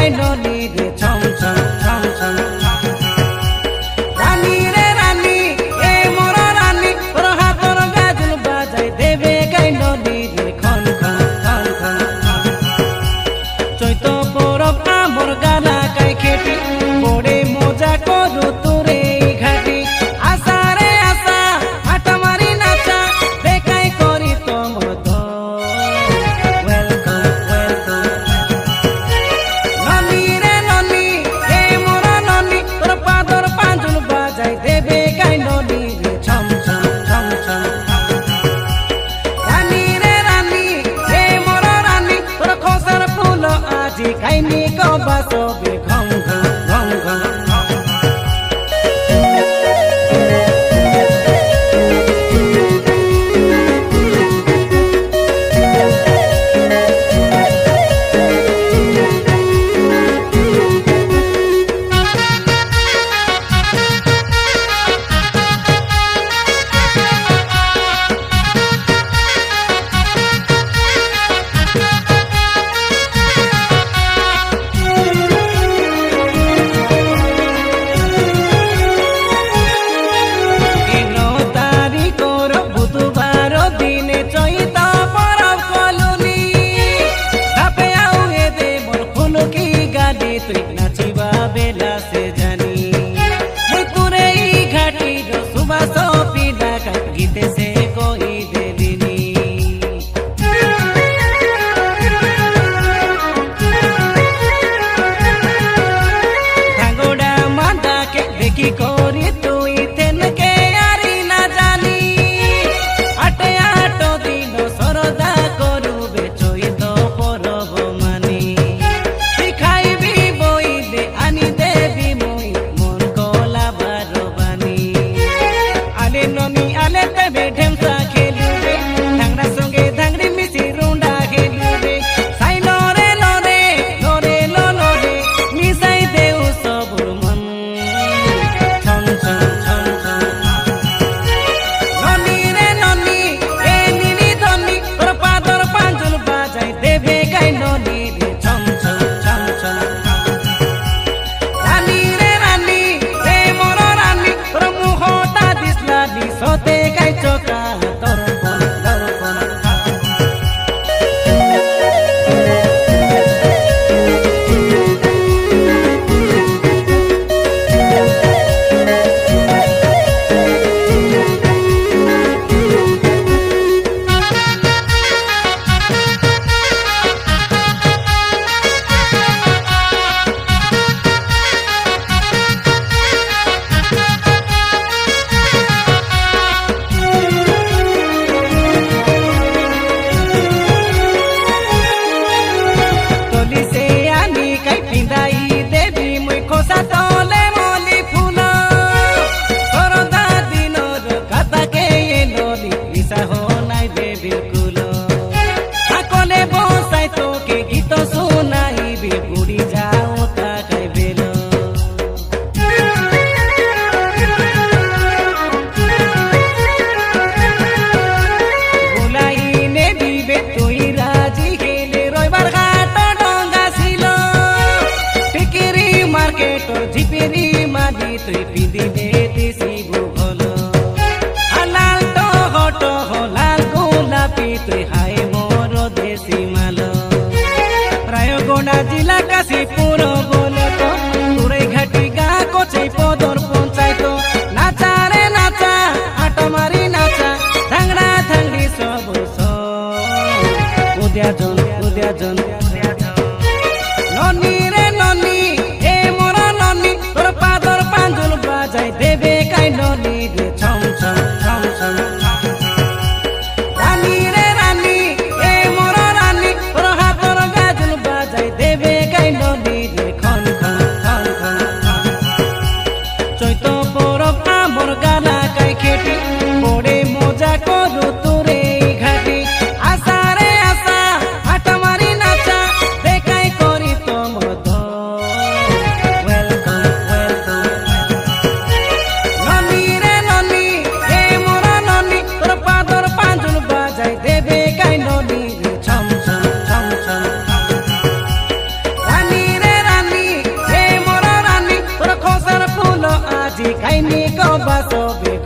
গাই নলি রে ছম ছম ছম ছম রানী রে রানী এ মোর রানী তোর হাতর গাজুল বাজাই দেবে গাই নলি রে খন খন খন খন চৈত পরব আমর গালা গাই খেটি বড়ে মজা করু তোরে ঘাটি আশা রে আশা হাটা মারি নাচা দেখাই করি তোমর তো ওয়েলকাম ওয়েলকাম ননি রে ননি হে মোর ননি তোর পাদর পাঁজুল বাজাই দেবে গাই ননি রে ছম ছম ছম ছম রানী রে রানী হে মোর রানী তোর খোসার ফুল আজি খাইনি কবা সবে ঘম ঘম ঘম ঘম তুই নাচিবা বেলা সে জানি তুরে ঘাটি সুবাস পিলা গীতে সে কই দেলিনি ঠাঙ্গোডা মাদাকে দেখি করি তুই তেনকে আরি না জানি আটে আট দিন সরদা করুবে চৈত পরব মানি sote kai choka torpon torpon ঝিপেরি মাদি তুই পিদিনে দিছি ভূগোল লাল তো হট লাল গোলাপি তুই হাই মোর দেশি মাল রায়গড়া জেলা কাশীপুর বলে তো তুরে ঘাটি গা কোচেই পদর পঞ্চায়েত নাচা রে নাচা আটা মারি নাচা ধাংড়া ধাংড়ি সব উদ্যা জন ননি রে ননি এ মোর ননি তোর পাদর পাঁজুল বাজাই আইনি কবা সবে